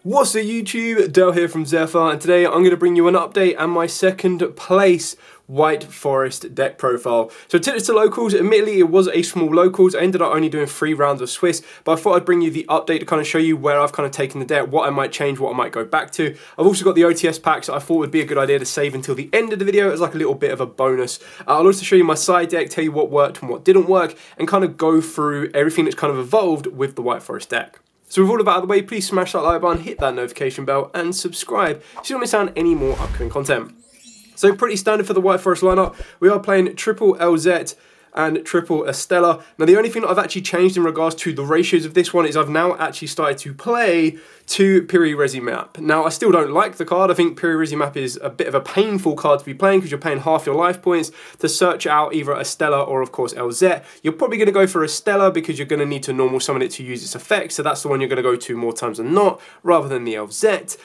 What's up YouTube, Dale here from Zephyr, and today I'm going to bring you an update and my second place White Forest deck profile. So I took this to locals. Admittedly it was a small locals. I ended up only doing 3 rounds of Swiss, but I thought I'd bring you the update to kind of show you where I've kind of taken the deck, what I might change, what I might go back to. I've also got the OTS packs that I thought would be a good idea to save until the end of the video as like a little bit of a bonus. I'll also show you my side deck, tell you what worked and what didn't work, and kind of go through everything that's kind of evolved with the White Forest deck. So with all of that out of the way, please smash that like button, hit that notification bell, and subscribe so you don't miss out on any more upcoming content. So pretty standard for the White Forest lineup. We are playing triple LZ and triple Estella. Now the only thing that I've actually changed in regards to the ratios of this one is I've now actually started to play 2 Piri-Rezi map. Now I still don't like the card. I think Piri-Rezi map is a bit of a painful card to be playing because you're paying half your life points to search out either Estella or of course LZ. You're probably going to go for Estella because you're going to need to normal summon it to use its effects, so that's the one you're going to go to more times than not rather than the LZ.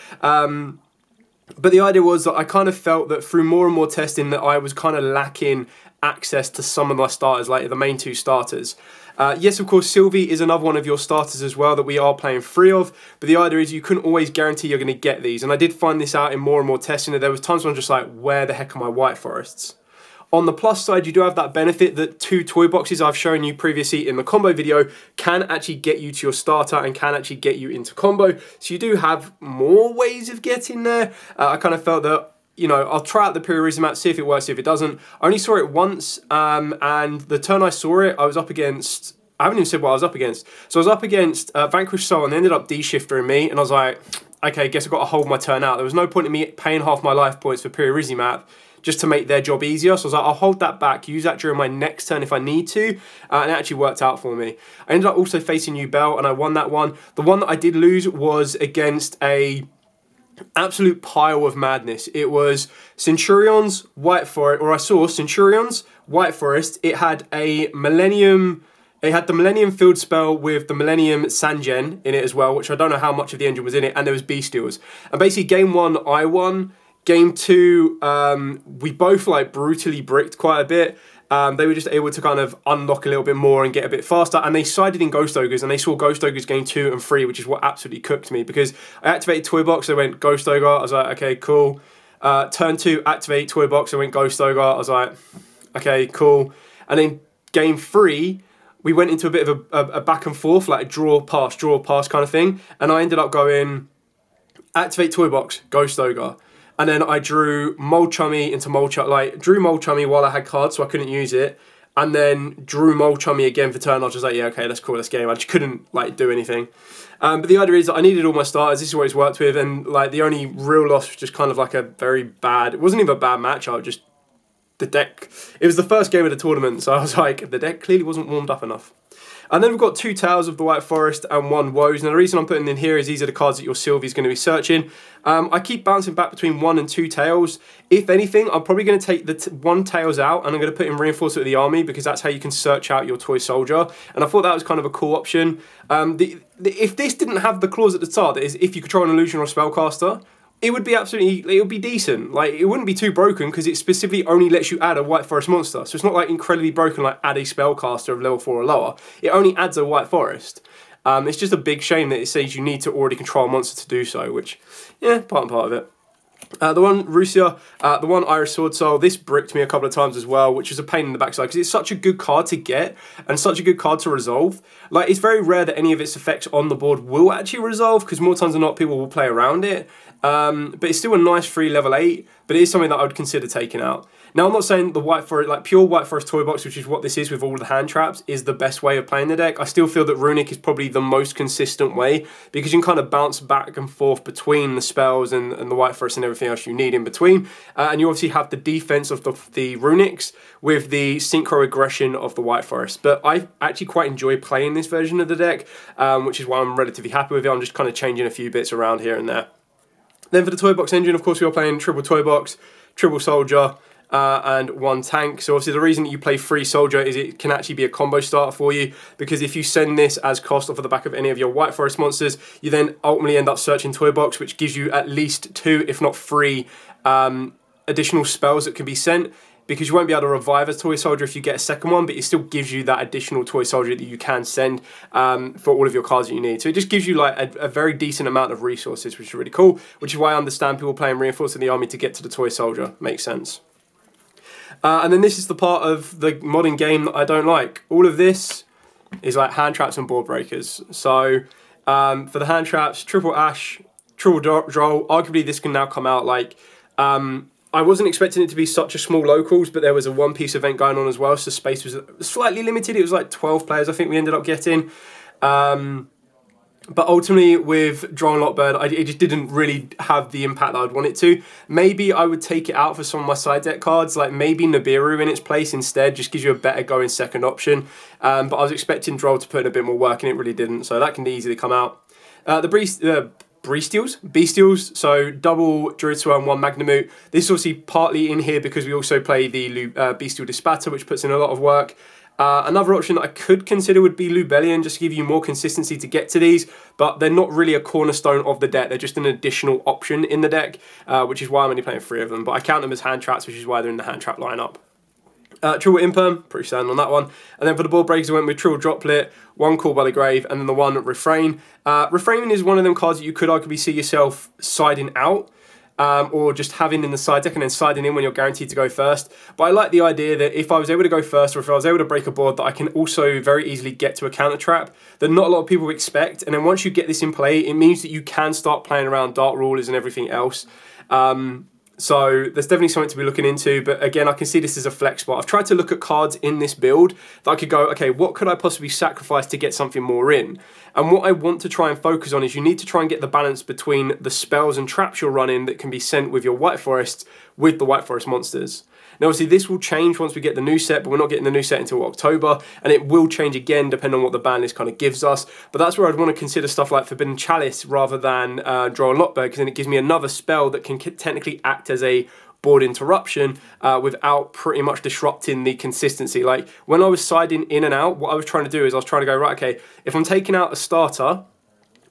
But the idea was that I kind of felt that through more and more testing that I was kind of lacking access to some of my starters, like the main 2 starters. Yes, of course, Sylvie is another one of your starters as well that we are playing 3 of, but the idea is you couldn't always guarantee you're going to get these, and I did find this out in more and more testing that there was times when I'm just like, where the heck are my White Forests? On the plus side, you do have that benefit that 2 toy boxes I've shown you previously in the combo video can actually get you to your starter and can actually get you into combo. So you do have more ways of getting there. I kind of felt that, you know, I'll try out the Piri-Rezi map, see if it works, see if it doesn't. I only saw it once, and the turn I saw it, I was up against, I haven't even said what I was up against. So I was up against Vanquished Soul, and they ended up D-shiftering me, and I was like, okay, guess I've got to hold my turn out. There was no point in me paying half my life points for Piri-Rezi map just to make their job easier. So I was like, I'll hold that back, use that during my next turn if I need to, and it actually worked out for me. I ended up also facing Yugioh, and I won that one. The one that I did lose was against a absolute pile of madness. It was Centurions, White Forest, or I saw Centurions, White Forest. It had a Millennium, it had the Millennium Field Spell with the Millennium Sangen in it as well, which I don't know how much of the engine was in it, and there was Bestials. And basically game 1 I won. Game 2, we both like brutally bricked quite a bit. They were just able to kind of unlock a little bit more and get a bit faster, and they sided in Ghost Ogres, and they saw Ghost Ogres game 2 and 3, which is what absolutely cooked me, because I activated Toy Box, I went Ghost Ogre, I was like, okay, cool. Turn 2, activate Toy Box, I went Ghost Ogre, I was like, okay, cool. And then game 3, we went into a bit of a back and forth, like a draw, pass kind of thing, and I ended up going activate Toy Box, Ghost Ogre. And then I drew Mole Chummy into Mole Chummy, like drew Mole Chummy while I had cards so I couldn't use it. And then drew Mole Chummy again for turn. I was just like, yeah, okay, that's cool, this game. I just couldn't like do anything. But the idea is that I needed all my starters. This is what it's worked with. And like the only real loss was just kind of like a very bad, it wasn't even a bad matchup, just the deck. It was the first game of the tournament. So I was like, the deck clearly wasn't warmed up enough. And then we've got 2 Tales of the White Forest and 1 Woes. Now the reason I'm putting in here is these are the cards that your Sylvie's going to be searching. I keep bouncing back between 1 and 2 Tails. If anything, I'm probably going to take the 1 Tails out and I'm going to put in Reinforcement of the Army because that's how you can search out your toy soldier. And I thought that was kind of a cool option. If this didn't have the clause at the start, that is if you control an illusion or a spellcaster, it would be absolutely, it would be decent. Like, it wouldn't be too broken because it specifically only lets you add a White Forest monster. So it's not like incredibly broken, like add a spellcaster of level 4 or lower. It only adds a White Forest. It's just a big shame that it says you need to already control a monster to do so, which, yeah, part of it. The one Rusia, the one Iris Sword Soul, this bricked me a couple of times as well, which is a pain in the backside because it's such a good card to get and such a good card to resolve. Like, it's very rare that any of its effects on the board will actually resolve because more times than not people will play around it. But it's still a nice free level 8, but it is something that I would consider taking out. Now, I'm not saying the White Forest, like pure White Forest toy box, which is what this is with all the hand traps, is the best way of playing the deck. I still feel that Runic is probably the most consistent way because you can kind of bounce back and forth between the spells and the White Forest and everything else you need in between. And you obviously have the defense of the Runics with the synchro aggression of the White Forest. But I actually quite enjoy playing this version of the deck, which is why I'm relatively happy with it. I'm just kind of changing a few bits around here and there. Then for the Toy Box engine, of course, we are playing triple Toy Box, triple Soldier, and 1 tank. So obviously the reason that you play 3 soldier is it can actually be a combo starter for you, because if you send this as cost off of the back of any of your White Forest monsters, you then ultimately end up searching Toy Box, which gives you at least 2, if not 3, additional spells that can be sent. because you won't be able to revive a toy soldier if you get a second one, but it still gives you that additional toy soldier that you can send for all of your cards that you need. So it just gives you like a very decent amount of resources, which is really cool, which is why I understand people playing Reinforcing the Army to get to the toy soldier. Makes sense. And then this is the part of the modern game that I don't like. All of this is like hand traps and board breakers. So for the hand traps, triple ash, triple droll, arguably this can now come out like... I wasn't expecting it to be such a small locals, but there was a one-piece event going on as well, so space was slightly limited. It was like 12 players I think we ended up getting. But ultimately with Droll and Lockbird, it just didn't really have the impact that I'd want it to. Maybe I would take it out for some of my side deck cards, like maybe Nibiru in its place instead, just gives you a better going second option. But I was expecting Droll to put in a bit more work, and it really didn't, so that can easily come out. The Bestials, so double Druid Swirl and 1 Magnamute. This is obviously partly in here because we also play the Bestial Dispatter, which puts in a lot of work. Another option that I could consider would be Lubellion, just to give you more consistency to get to these, but they're not really a cornerstone of the deck. They're just an additional option in the deck, which is why I'm only playing 3 of them, but I count them as hand traps, which is why they're in the hand trap lineup. Triple Imperm, pretty standard on that one. And then for the board breakers, I went with Triple Droplet, 1 Call by the Grave, and then the 1 Refrain. Refrain is one of them cards that you could arguably see yourself siding out, or just having in the side deck and then siding in when you're guaranteed to go first. But I like the idea that if I was able to go first, or if I was able to break a board, that I can also very easily get to a counter trap that not a lot of people expect. And then once you get this in play, it means that you can start playing around Dark Rulers and everything else. So there's definitely something to be looking into, but again, I can see this as a flex spot. I've tried to look at cards in this build that I could go, okay, what could I possibly sacrifice to get something more in? And what I want to try and focus on is you need to try and get the balance between the spells and traps you're running that can be sent with your White Forest with the White Forest monsters. Now obviously this will change once we get the new set, but we're not getting the new set until October, and it will change again depending on what the ban list kind of gives us. But that's where I'd want to consider stuff like Forbidden Chalice rather than Droll and Lockbird, because then it gives me another spell that can technically act as a board interruption without pretty much disrupting the consistency. Like when I was siding in and out, what I was trying to do is I was trying to go, right, okay, if I'm taking out a starter,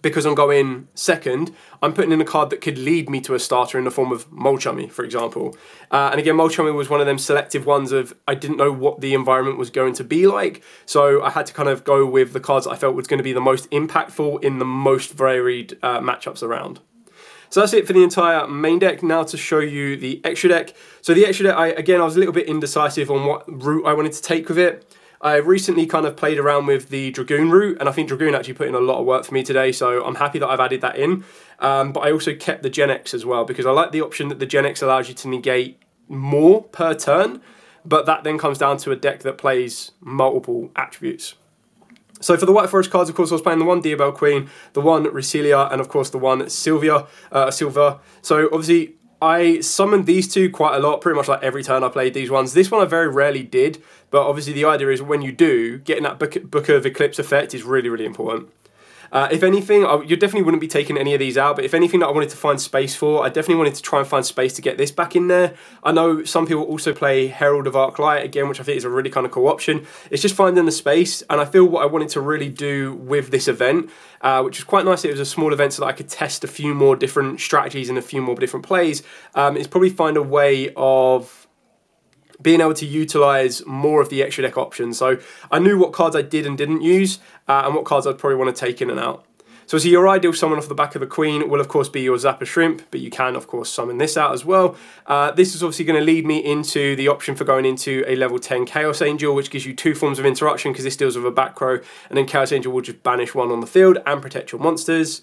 because I'm going second, I'm putting in a card that could lead me to a starter in the form of Molchummy, for example. And again, Molchummy was one of them selective ones of I didn't know what the environment was going to be like, so I had to kind of go with the cards that I felt was going to be the most impactful in the most varied matchups around. So that's it for the entire main deck. Now to show you the extra deck. So the extra deck, again, I was a little bit indecisive on what route I wanted to take with it. I recently kind of played around with the Dragoon route, and I think Dragoon actually put in a lot of work for me today, so I'm happy that I've added that in. But I also kept the Gen X as well, because I like the option that the Gen X allows you to negate more per turn, but that then comes down to a deck that plays multiple attributes. So for the White Forest cards, of course, I was playing the 1 Diabell Queen, the 1 Ricilia, and of course the 1 Silver. So obviously I summoned these two quite a lot, pretty much like every turn I played these ones. This one I very rarely did, but obviously the idea is when you do, getting that Book of Eclipse effect is really, really important. If anything, you definitely wouldn't be taking any of these out, but if anything that I wanted to find space for, I definitely wanted to try and find space to get this back in there. I know some people also play Herald of Arclight, again, which I think is a really kind of cool option. It's just finding the space, and I feel what I wanted to really do with this event, which was quite nice. It was a small event so that I could test a few more different strategies and a few more different plays, is probably find a way of being able to utilize more of the extra deck options. So I knew what cards I did and didn't use, and what cards I'd probably want to take in and out. So your ideal summon off the back of the Queen will of course be your Zapper Shrimp, but you can of course summon this out as well. This is obviously going to lead me into the option for going into a level 10 Chaos Angel, which gives you 2 forms of interruption because this deals with a back row, and then Chaos Angel will just banish 1 on the field and protect your monsters.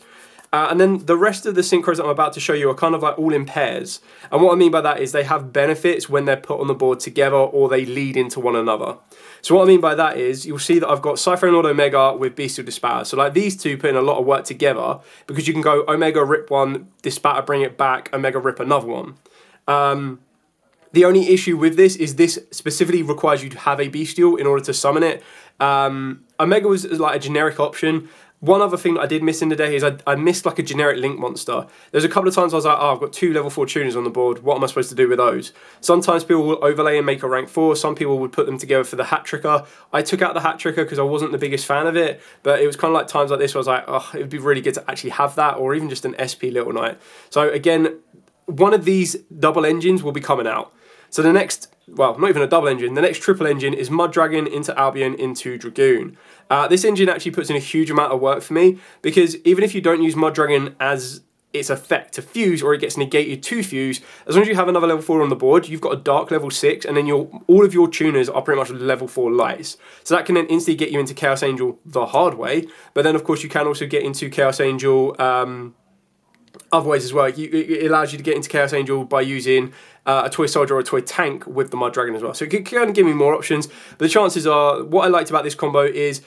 And then the rest of the synchros that I'm about to show you are kind of like all in pairs. And what I mean by that is they have benefits when they're put on the board together or they lead into one another. So what I mean by that is you'll see that I've got Cypher Lord Omega with Bestial Dispatter. So like these two put in a lot of work together because you can go Omega, rip 1, Dispatter, bring it back, Omega, rip another one. The only issue with this is this specifically requires you to have a Bestial in order to summon it. Omega was like a generic option. One other thing that I did miss in the day is I missed like a generic Link monster. There's a couple of times I was like, oh, I've got 2 level 4 tuners on the board. What am I supposed to do with those? Sometimes people will overlay and make a rank 4. Some people would put them together for the Hat Tricker. I took out the Hat Tricker because I wasn't the biggest fan of it. But it was kind of like times like this where I was like, oh, it would be really good to actually have that, or even just an SP Little Knight. So again, one of these double engines will be coming out. So the next well, not even a double engine, the next triple engine is Mud Dragon into Albion into Dragoon. This engine actually puts in a huge amount of work for me, because even if you don't use Mud Dragon as its effect to fuse, or it gets negated to fuse, as long as you have another level 4 on the board, you've got a dark level 6, and then all of your tuners are pretty much level 4 lights. So that can then instantly get you into Chaos Angel the hard way, but then of course you can also get into Chaos Angel other ways as well. It allows you to get into Chaos Angel by using a toy soldier or a toy tank with the Mud Dragon as well. So it can kind of give me more options, but the chances are, what I liked about this combo is,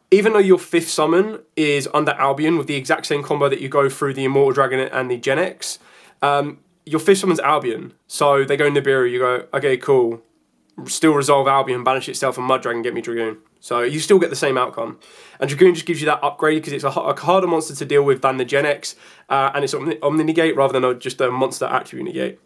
even though your 5th summon is under Albion with the exact same combo that you go through the Immortal Dragon and the Gen X, your 5th summon's Albion. So they go Nibiru, you go, okay, cool. Still resolve Albion, banish itself, and Mud Dragon, get me Dragoon. So you still get the same outcome. And Dragoon just gives you that upgrade because it's a harder monster to deal with than the Gen X, and it's Omni Negate rather than just a monster attribute negate.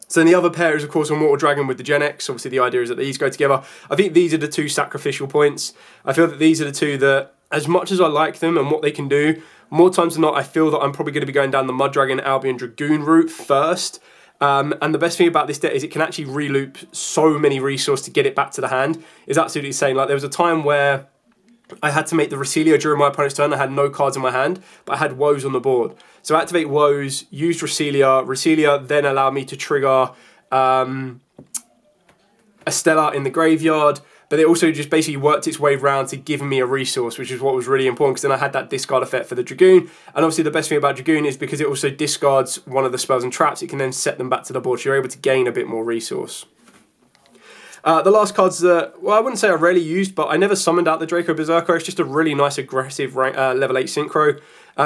So then the other pair is, of course, Immortal Dragon with the Gen X. Obviously, the idea is that these go together. I think these are the 2 sacrificial points. I feel that these are the 2 that, as much as I like them and what they can do, more times than not, I feel that I'm probably going to be going down the Mud Dragon, Albion, Dragoon route first. And the best thing about this deck is it can actually reloop so many resources to get it back to the hand. It's absolutely insane. Like, there was a time where I had to make the Reselia during my opponent's turn. I had no cards in my hand, but I had Woes on the board. So I activate Woes, used Reselia. Reselia then allowed me to trigger Estella in the graveyard, but it also just basically worked its way around to give me a resource, which is what was really important, because then I had that discard effect for the Dragoon. And obviously the best thing about Dragoon is because it also discards one of the spells and traps, it can then set them back to the board, so you're able to gain a bit more resource. The last cards that, well, I wouldn't say I rarely used, but I never summoned out the Draco Berserker. It's just a really nice, aggressive level 8 Synchro.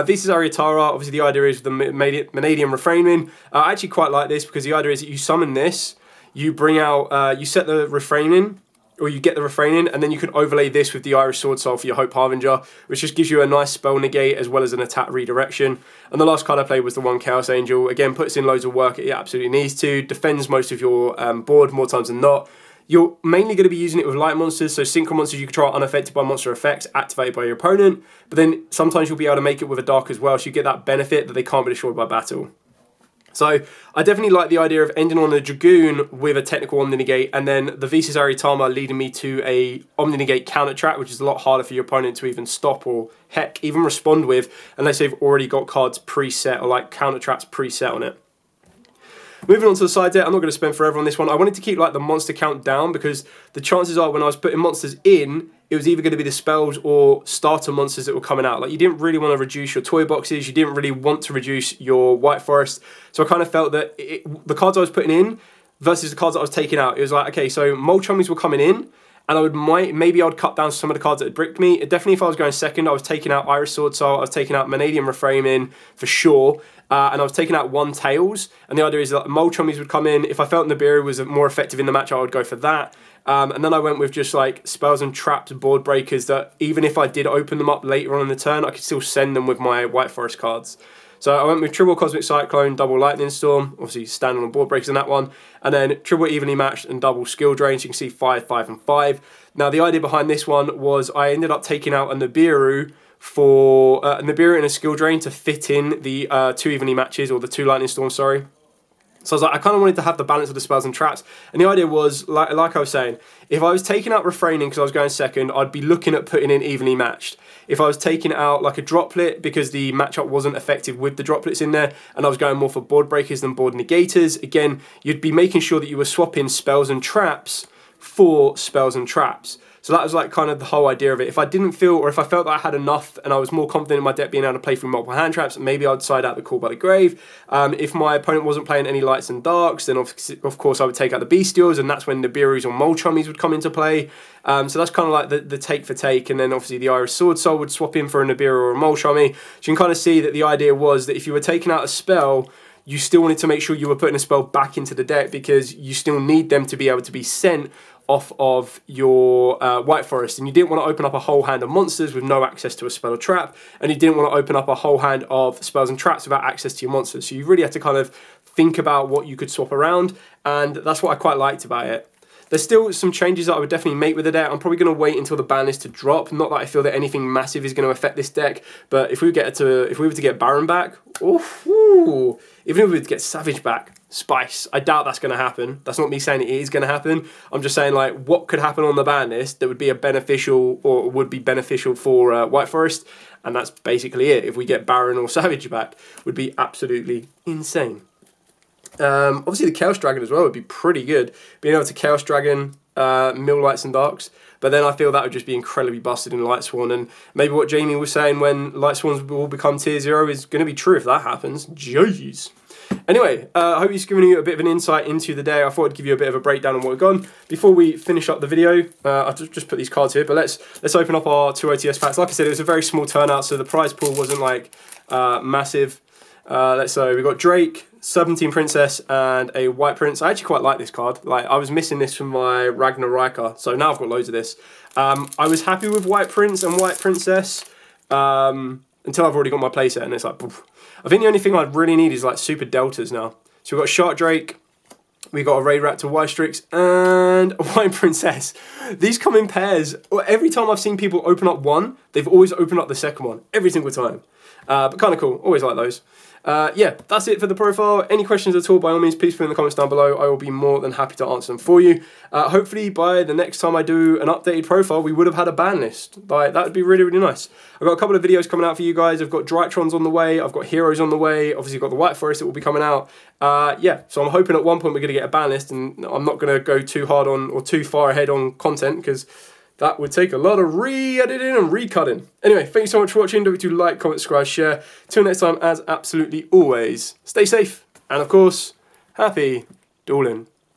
This is Ariatara. Obviously, the idea is the Vanadium Reframing. I actually quite like this because the idea is that you summon this, you bring out, you set the Reframing, or you get the Refraining, and then you can overlay this with the Irish Sword Soul for your Hope Harbinger, which just gives you a nice spell negate as well as an attack redirection. And the last card I played was the 1 Chaos Angel. Again, puts in loads of work it absolutely needs to, defends most of your board more times than not. You're mainly going to be using it with light monsters, so synchro monsters you control unaffected by monster effects activated by your opponent, but then sometimes you'll be able to make it with a dark as well, so you get that benefit that they can't be destroyed by battle. So I definitely like the idea of ending on a Dragoon with a technical Omni Negate, and then the Visas Aritama leading me to a Omni Negate counter track, which is a lot harder for your opponent to even stop or heck even respond with unless they've already got cards preset or like counter traps preset on it. Moving on to the side deck, I'm not going to spend forever on this one. I wanted to keep like the monster count down because the chances are when I was putting monsters in, it was either going to be the spells or starter monsters that were coming out. Like, you didn't really want to reduce your toy boxes, you didn't really want to reduce your White Forest. So I kind of felt that the cards I was putting in versus the cards that I was taking out, it was like, okay, so Mole Chummies were coming in, and maybe I would cut down some of the cards that had bricked me. Definitely if I was going second, I was taking out Irish Sword Soul, I was taking out Vanadium Reframing for sure, and I was taking out 1 Tails, and the idea is that Mole Chummies would come in. If I felt Nibiru was more effective in the match, I would go for that. And then I went with just like spells and traps and board breakers that even if I did open them up later on in the turn, I could still send them with my White Forest cards. So I went with triple Cosmic Cyclone, double Lightning Storm, obviously standing on board breakers in that one, and then triple Evenly Matched and double Skill Drain, so you can see 5, 5 and 5. Now the idea behind this one was I ended up taking out a Nibiru for Nibiru and a Skill Drain to fit in the 2 Evenly Matches, or the 2 Lightning Storms, sorry. So I was like, I kind of wanted to have the balance of the spells and traps. And the idea was, like I was saying, if I was taking out Refraining because I was going second, I'd be looking at putting in Evenly Matched. If I was taking out like a Droplet because the matchup wasn't effective with the Droplets in there, and I was going more for board breakers than board negators, again, you'd be making sure that you were swapping spells and traps for spells and traps. So that was like kind of the whole idea of it. If I didn't feel, or if I felt that I had enough and I was more confident in my deck being able to play through multiple hand traps, maybe I'd side out the Call by the Grave. If my opponent wasn't playing any lights and darks, then of course I would take out the Bestials, and that's when Nibirus or Mole Chummies would come into play. So that's kind of like the take for take, and then obviously the Irish Sword Soul would swap in for a Nibiru or a Mole Chummie. So you can kind of see that the idea was that if you were taking out a spell, you still wanted to make sure you were putting a spell back into the deck because you still need them to be able to be sent off of your White Forest, and you didn't want to open up a whole hand of monsters with no access to a spell or trap, and you didn't want to open up a whole hand of spells and traps without access to your monsters. So you really had to kind of think about what you could swap around, and that's what I quite liked about it. There's still some changes that I would definitely make with the deck. I'm probably going to wait until the ban list to drop. Not that I feel that anything massive is going to affect this deck, but if we were to get Baron back, ooh, even if we were to get Savage back, spice. I doubt that's going to happen. That's not me saying it is going to happen. I'm just saying, like, what could happen on the ban list that would be beneficial for White Forest, and that's basically it. If we get Baron or Savage back, would be absolutely insane. Obviously the Chaos Dragon as well would be pretty good. Being able to Chaos Dragon, mill Lights and Darks, but then I feel that would just be incredibly busted in Light Sworn, and maybe what Jamie was saying when Light Swans will become tier 0 is going to be true if that happens. Jeez. Anyway, I hope it's given you a bit of an insight into the day. I thought I'd give you a bit of a breakdown on what we've gone. Before we finish up the video, I'll just put these cards here, but let's open up our 2 OTS packs. Like I said, it was a very small turnout, so the prize pool wasn't like massive. So we've got Drake, 17 Princess, and a White Prince. I actually quite like this card. Like, I was missing this from my Ragnar Riker, so now I've got loads of this. I was happy with White Prince and White Princess until I've already got my playset, and it's like, poof. I think the only thing I really need is like super deltas now. So we've got Shark Drake, we got a Raid Raptor Y-Strix, and a White Princess. These come in pairs. Every time I've seen people open up one, they've always opened up the second one, every single time. But kind of cool, always like those. Yeah, that's it for the profile. Any questions at all, by all means, please put in the comments down below. I will be more than happy to answer them for you. Hopefully by the next time I do an updated profile, we would have had a ban list. Like, that would be really, really nice. I've got a couple of videos coming out for you guys. I've got Drytrons on the way. I've got Heroes on the way. Obviously, I've got the White Forest that will be coming out. Yeah, so I'm hoping at one point we're going to get a ban list, and I'm not going to go too hard on or too far ahead on content, because that would take a lot of re-editing and re-cutting. Anyway, thank you so much for watching. Don't forget to like, comment, subscribe, share. Till next time, as absolutely always, stay safe. And of course, happy dueling.